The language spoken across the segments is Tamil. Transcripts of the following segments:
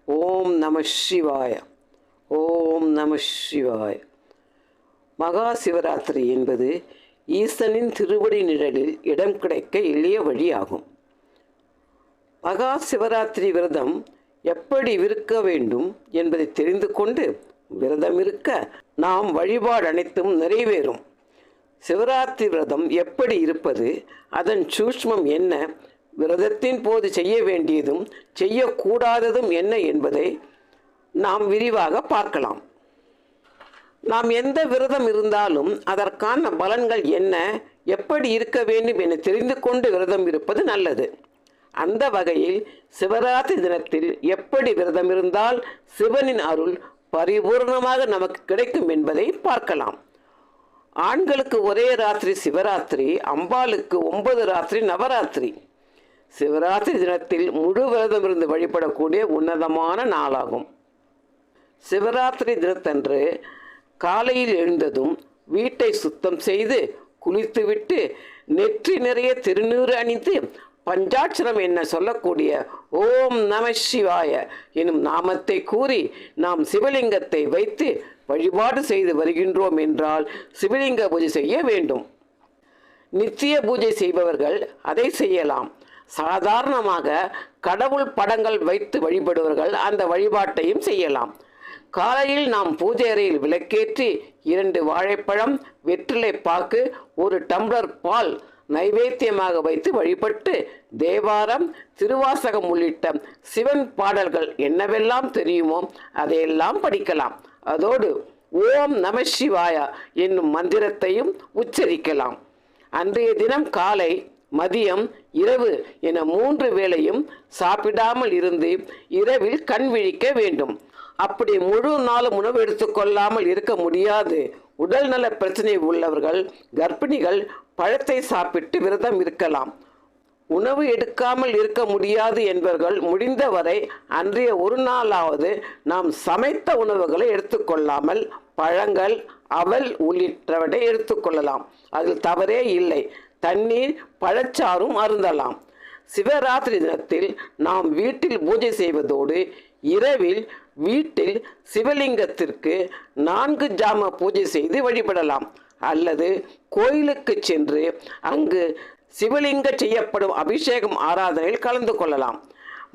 ஓம் நம சிவாய. ஓம் நம சிவாய. மகா சிவராத்திரி என்பது ஈசனின் திருவடி நிழலில் இடம் கிடைக்க எளிய வழியாகும். மகா சிவராத்திரி விரதம் எப்படி இருக்க வேண்டும் என்பதை தெரிந்து கொண்டு விரதம் இருக்க நாம் வழிபாடு அனைத்தும் நிறைவேறும். சிவராத்திரி விரதம் எப்படி இருப்பது, அதன் சூஷ்மம் என்ன, விரதத்தின் போது செய்ய வேண்டியதும் செய்யக்கூடாததும் என்ன என்பதை நாம் விரிவாக பார்க்கலாம். நாம் எந்த விரதம் இருந்தாலும் அதற்கான பலன்கள் என்ன, எப்படி இருக்க வேண்டும் என தெரிந்து கொண்டு விரதம் இருப்பது நல்லது. அந்த வகையில் சிவராத்திரி தினத்தில் எப்படி விரதம் இருந்தால் சிவனின் அருள் பரிபூர்ணமாக நமக்கு கிடைக்கும் என்பதை பார்க்கலாம். ஆண்களுக்கு ஒரே ராத்திரி சிவராத்திரி, அம்பாளுக்கு 9 ராத்திரி நவராத்திரி. சிவராத்திரி தினத்தில் முழு விரதம் இருந்து வழிபடக்கூடிய உன்னதமான நாளாகும். சிவராத்திரி தினத்தன்று காலையில் எழுந்ததும் வீட்டை சுத்தம் செய்து குளித்துவிட்டு நெற்றி நிறைய திருநீறு அணிந்து பஞ்சாட்சரம் என்ன சொல்லக்கூடிய ஓம் நம சிவாய எனும் நாமத்தை கூறி நாம் சிவலிங்கத்தை வைத்து வழிபாடு செய்து வருகின்றோம் என்றால் சிவலிங்க பூஜை செய்ய வேண்டும். நித்திய பூஜை செய்பவர்கள் அதை செய்யலாம். சாதாரணமாக கடவுள் படங்கள் வைத்து வழிபடுவர்கள் அந்த வழிபாட்டையும் செய்யலாம். காலையில் நாம் பூஜை அறையில் விளக்கேற்றி 2 வாழைப்பழம், வெற்றிலை பாக்கு, 1 டம்ளர் பால் நைவேத்தியமாக வைத்து வழிபட்டு தேவாரம், திருவாசகம் உள்ளிட்ட சிவன் பாடல்கள் என்னவெல்லாம் தெரியுமோ அதையெல்லாம் படிக்கலாம். அதோடு ஓம் நம சிவாயா என்னும் மந்திரத்தையும் உச்சரிக்கலாம். அன்றைய தினம் காலை, மதியம், இரவு என 3 வேளையும் சாப்பிடாமல் இருந்து இரவில் கண் விழிக்க வேண்டும். அப்படி முழு நாளும் உணவு எடுத்துக்கொள்ளாமல் இருக்க முடியாது, உடல் நல பிரச்சனை உள்ளவர்கள், கர்ப்பிணிகள் பழத்தை சாப்பிட்டு விரதம் இருக்கலாம். உணவு எடுக்காமல் இருக்க முடியாது என்பவர்கள் முடிந்தவரை அன்றைய ஒரு நாளாவது நாம் சமைத்த உணவுகளை எடுத்துக்கொள்ளாமல் பழங்கள், அவல் உள்ளிட்டவற்றை எடுத்துக்கொள்ளலாம். அதில் தவறே இல்லை. தண்ணீர், பழச்சாறும் அருந்தலாம். சிவராத்திரி தினத்தில் நாம் வீட்டில் பூஜை செய்வதோடு இரவில் வீட்டில் சிவலிங்கத்திற்கு 4 ஜாம பூஜை செய்து வழிபடலாம். அல்லது கோயிலுக்கு சென்று அங்கு சிவலிங்க செய்யப்படும் அபிஷேகம் ஆராதனையில் கலந்து கொள்ளலாம்.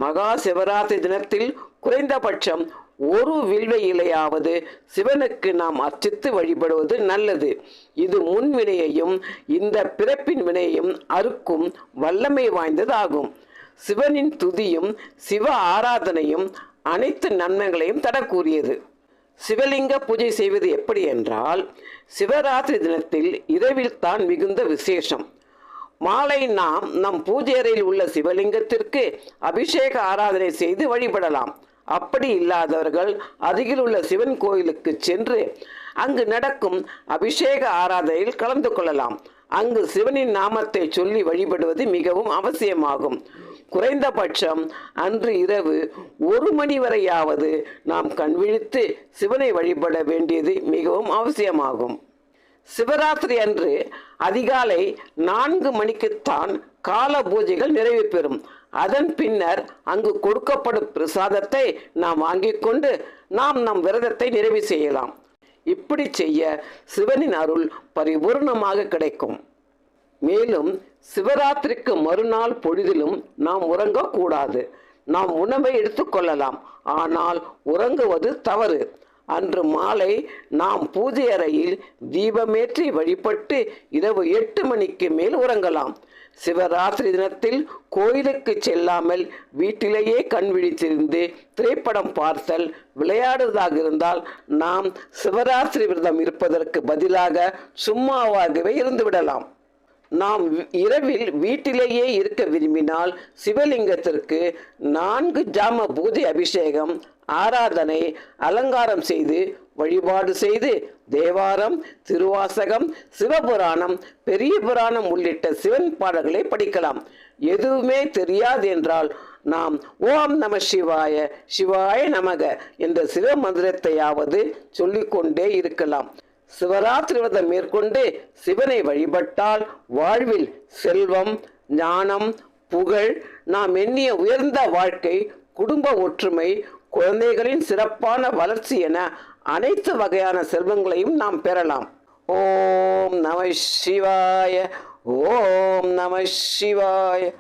மகா சிவராத்திரி தினத்தில் குறைந்தபட்சம் 1 வில்வ இலையாவது சிவனுக்கு நாம் அர்ச்சித்து வழிபடுவது நல்லது. இது முன் வினையையும் இந்த பிறப்பின் வினையையும் அறுக்கும் வல்லமை வாய்ந்ததாகும். சிவனின் துதியும் சிவ ஆராதனையும் அனைத்து நன்மைகளையும் தரக்கூடியது. சிவலிங்க பூஜை செய்வது எப்படி என்றால், சிவராத்திரி தினத்தில் இரவில் தான் மிகுந்த விசேஷம். மாலை நாம் நம் பூஜை அறையில் உள்ள சிவலிங்கத்திற்கு அபிஷேக ஆராதனை செய்து வழிபடலாம். அப்படி இல்லாதவர்கள் அருகில் உள்ள சிவன் கோயிலுக்கு சென்று அங்கு நடக்கும் அபிஷேக ஆராதனையில் கலந்து கொள்ளலாம். அங்கு சிவனின் நாமத்தை சொல்லி வழிபடுவது மிகவும் அவசியமாகும். குறைந்தபட்சம் அன்று இரவு 1 மணி வரையாவது நாம் கண்விழித்து சிவனை வழிபட வேண்டியது மிகவும் அவசியமாகும். சிவராத்திரி அன்று அதிகாலை 4 மணிக்குத்தான் கால பூஜைகள் நிறைவு பெறும். அதன் பின்னர் அங்கு கொடுக்கப்படும் பிரசாதத்தை நாம் வாங்கிக் கொண்டு நாம் நம் விரதத்தை நிறைவு செய்யலாம். இப்படி செய்ய சிவனின் அருள் பரிபூர்ணமாக கிடைக்கும். மேலும் சிவராத்திரிக்கு மறுநாள் பொழுதிலும் நாம் உறங்கக்கூடாது. நாம் உணவை எடுத்துக்கொள்ளலாம், ஆனால் உறங்குவது தவறு. அன்று மாலை நாம் பூஜை அறையில் தீபமேற்றி வழிபட்டு இரவு 8 மணிக்கு மேல் உறங்கலாம். சிவராத்திரி தினத்தில் கோயிலுக்கு செல்லாமல் வீட்டிலேயே கண் விழித்திருந்து திரைப்படம் பார்த்தல், விளையாடுவதாக இருந்தால் நாம் சிவராத்திரி விரதம் இருப்பதற்கு பதிலாக சும்மாவாகவே இருந்து விடலாம். நாம் இரவில் வீட்டிலேயே இருக்க விரும்பினால் சிவலிங்கத்திற்கு 4 ஜாம பூஜை அபிஷேகம், ஆராதனை, அலங்காரம் செய்து வழிபாடு செய்து தேவாரம், திருவாசகம், சிவபுராணம், பெரிய புராணம் உள்ளிட்ட சிவன் பாடல்களை படிக்கலாம். எதுவுமே தெரியாது என்றால் நாம் ஓம் நம சிவாய, சிவாய நமக என்ற சிவ மந்திரத்தையாவது சொல்லிக்கொண்டே இருக்கலாம். சிவராத்திரி விரதம் மேற்கொண்டு சிவனை வழிபட்டால் வாழ்வில் செல்வம், ஞானம், புகழ், நாம் எண்ணிய உயர்ந்த வாழ்க்கை, குடும்ப ஒற்றுமை, குழந்தைகளின் சிறப்பான வளர்ச்சி என அனைத்து வகையான செல்வங்களையும் நாம் பெறலாம். ஓம் நம சிவாய. ஓம் நம சிவாய.